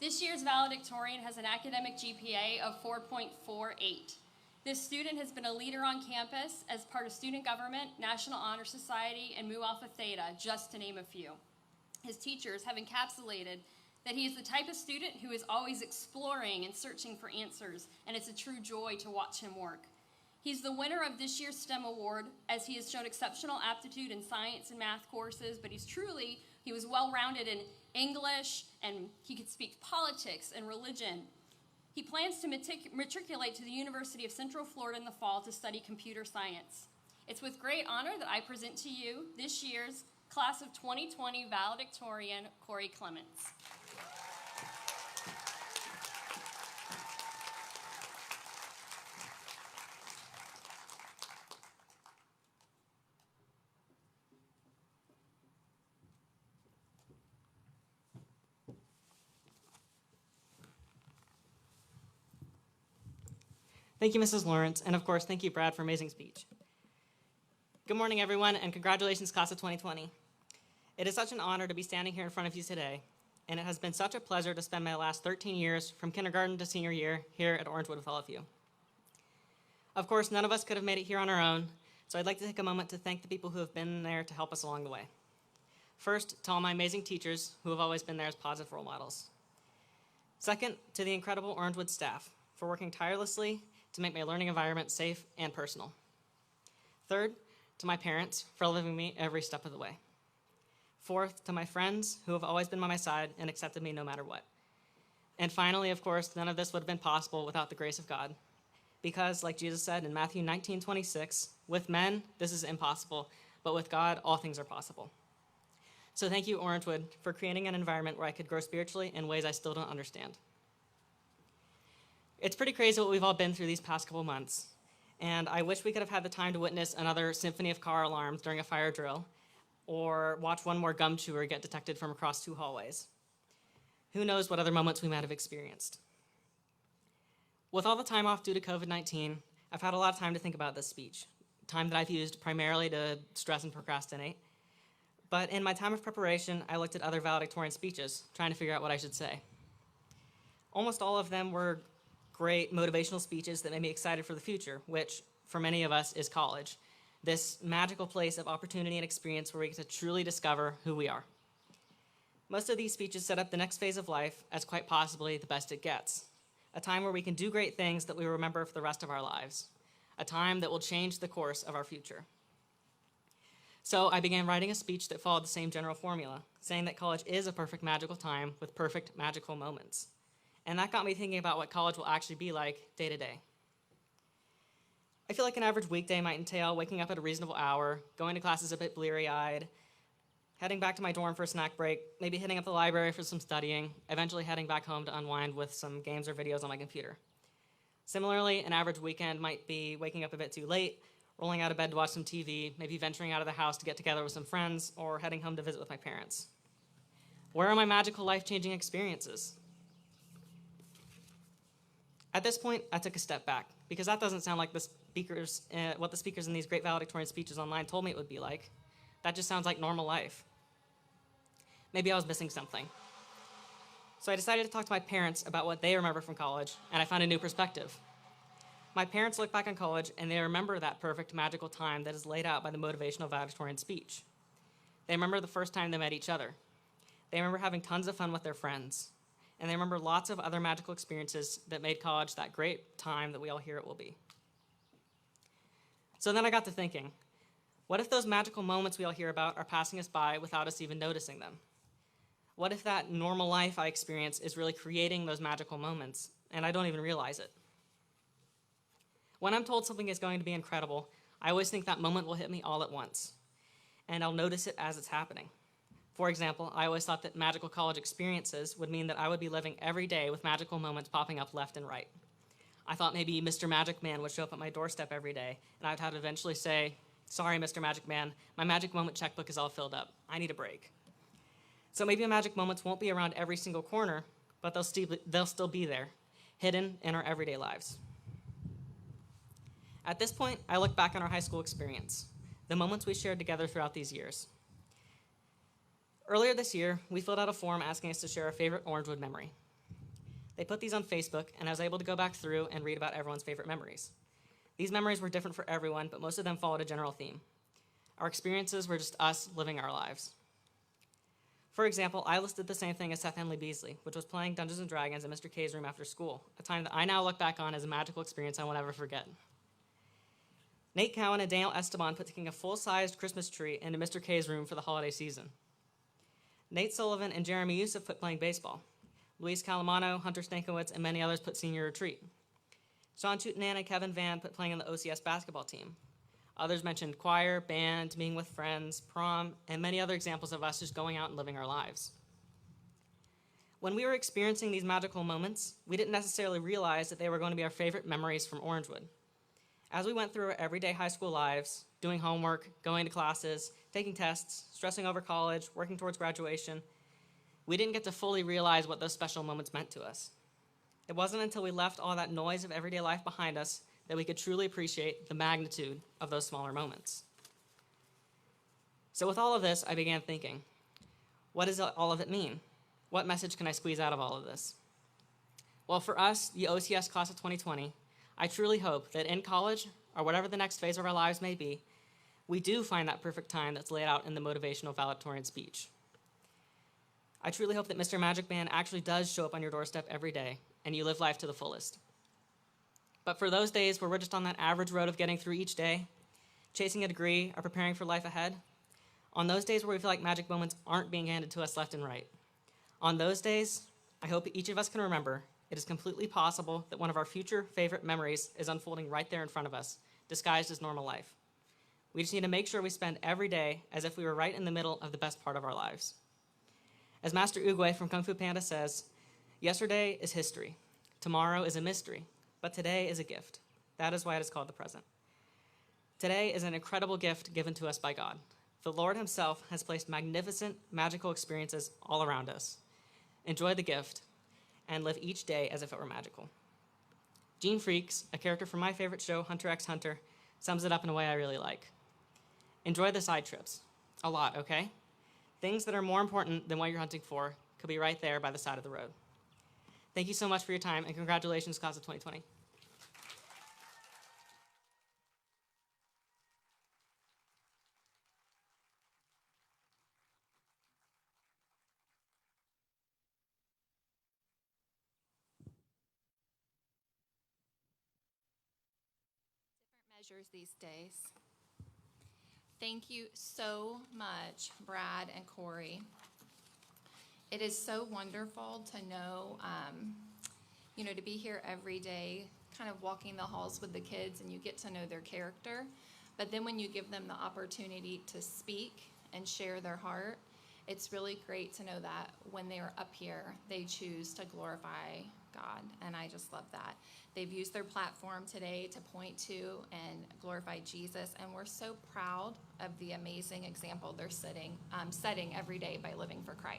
This year's valedictorian has an academic GPA of 4.48. This student has been a leader on campus as part of student government, National Honor Society, and Mu Alpha Theta, just to name a few. His teachers have encapsulated that he is the type of student who is always exploring and searching for answers, and it's a true joy to watch him work. He's the winner of this year's STEM award, as he has shown exceptional aptitude in science and math courses, but he was well-rounded in English, and he could speak politics and religion. He plans to matriculate to the University of Central Florida in the fall to study computer science. It's with great honor that I present to you this year's Class of 2020 valedictorian, Corey Clements. Thank you, Mrs. Lawrence, and of course, thank you, Brad, for amazing speech. Good morning, everyone, and congratulations, Class of 2020. It is such an honor to be standing here in front of you today, and it has been such a pleasure to spend my last 13 years, from kindergarten to senior year, here at Orangewood with all of you. Of course, none of us could have made it here on our own, so I'd like to take a moment to thank the people who have been there to help us along the way. First, to all my amazing teachers who have always been there as positive role models. Second, to the incredible Orangewood staff for working tirelessly to make my learning environment safe and personal. Third, to my parents for loving me every step of the way. Fourth, to my friends who have always been by my side and accepted me no matter what. And finally, of course, none of this would have been possible without the grace of God. Because, like Jesus said in Matthew 19:26, with men, this is impossible, but with God, all things are possible. So thank you, Orangewood, for creating an environment where I could grow spiritually in ways I still don't understand. It's pretty crazy what we've all been through these past couple months, and I wish we could have had the time to witness another symphony of car alarms during a fire drill, or watch one more gum chewer get detected from across 2 hallways. Who knows what other moments we might have experienced. With all the time off due to COVID-19, I've had a lot of time to think about this speech, time that I've used primarily to stress and procrastinate. But in my time of preparation, I looked at other valedictorian speeches, trying to figure out what I should say. Almost all of them were great motivational speeches that made me excited for the future, which, for many of us, is college. This magical place of opportunity and experience where we get to truly discover who we are. Most of these speeches set up the next phase of life as quite possibly the best it gets. A time where we can do great things that we remember for the rest of our lives. A time that will change the course of our future. So I began writing a speech that followed the same general formula, saying that college is a perfect magical time with perfect magical moments. And that got me thinking about what college will actually be like day to day. I feel like an average weekday might entail waking up at a reasonable hour, going to classes a bit bleary-eyed, heading back to my dorm for a snack break, maybe hitting up the library for some studying, eventually heading back home to unwind with some games or videos on my computer. Similarly, an average weekend might be waking up a bit too late, rolling out of bed to watch some TV, maybe venturing out of the house to get together with some friends, or heading home to visit with my parents. Where are my magical life-changing experiences? At this point, I took a step back, because that doesn't sound like what the speakers in these great valedictorian speeches online told me it would be like. That just sounds like normal life. Maybe I was missing something. So I decided to talk to my parents about what they remember from college, and I found a new perspective. My parents look back on college, and they remember that perfect magical time that is laid out by the motivational valedictorian speech. They remember the first time they met each other. They remember having tons of fun with their friends. And they remember lots of other magical experiences that made college that great time that we all hear it will be. So then I got to thinking, what if those magical moments we all hear about are passing us by without us even noticing them? What if that normal life I experience is really creating those magical moments, and I don't even realize it? When I'm told something is going to be incredible, I always think that moment will hit me all at once, and I'll notice it as it's happening. For example, I always thought that magical college experiences would mean that I would be living every day with magical moments popping up left and right. I thought maybe Mr. Magic Man would show up at my doorstep every day, and I would have to eventually say, "Sorry, Mr. Magic Man, my magic moment checkbook is all filled up. I need a break." So maybe magic moments won't be around every single corner, but they'll still be there, hidden in our everyday lives. At this point, I look back on our high school experience, the moments we shared together throughout these years. Earlier this year, we filled out a form asking us to share our favorite Orangewood memory. They put these on Facebook, and I was able to go back through and read about everyone's favorite memories. These memories were different for everyone, but most of them followed a general theme. Our experiences were just us living our lives. For example, I listed the same thing as Seth Henley Beasley, which was playing Dungeons & Dragons in Mr. K's room after school, a time that I now look back on as a magical experience I won't ever forget. Nate Cowan and Daniel Esteban put taking a full-sized Christmas tree into Mr. K's room for the holiday season. Nate Sullivan and Jeremy Youssef put playing baseball. Luis Calamano, Hunter Stankiewicz, and many others put senior retreat. Sean Chutenan and Kevin Van put playing on the OCS basketball team. Others mentioned choir, band, being with friends, prom, and many other examples of us just going out and living our lives. When we were experiencing these magical moments, we didn't necessarily realize that they were going to be our favorite memories from Orangewood. As we went through our everyday high school lives, doing homework, going to classes, taking tests, stressing over college, working towards graduation, we didn't get to fully realize what those special moments meant to us. It wasn't until we left all that noise of everyday life behind us that we could truly appreciate the magnitude of those smaller moments. So with all of this, I began thinking, what does all of it mean? What message can I squeeze out of all of this? Well, for us, the OCS class of 2020, I truly hope that in college, or whatever the next phase of our lives may be, we do find that perfect time that's laid out in the motivational valedictorian speech. I truly hope that Mr. Magic Band actually does show up on your doorstep every day, and you live life to the fullest. But for those days where we're just on that average road of getting through each day, chasing a degree, or preparing for life ahead, on those days where we feel like magic moments aren't being handed to us left and right, on those days, I hope each of us can remember it is completely possible that one of our future favorite memories is unfolding right there in front of us, disguised as normal life. We just need to make sure we spend every day as if we were right in the middle of the best part of our lives. As Master Oogway from Kung Fu Panda says, yesterday is history, tomorrow is a mystery, but today is a gift. That is why it is called the present. Today is an incredible gift given to us by God. The Lord himself has placed magnificent, magical experiences all around us. Enjoy the gift and live each day as if it were magical. Gene Freaks, a character from my favorite show, Hunter x Hunter, sums it up in a way I really like. Enjoy the side trips. A lot, okay? Things that are more important than what you're hunting for could be right there by the side of the road. Thank you so much for your time, and congratulations, class of 2020. Measures these days. Thank you so much, Brad and Corey. It is so wonderful to know, to be here every day, kind of walking the halls with the kids, and you get to know their character. But then when you give them the opportunity to speak and share their heart, it's really great to know that when they are up here, they choose to glorify God, and I just love that. They've used their platform today to point to and glorify Jesus, and we're so proud of the amazing example they're setting every day by living for Christ.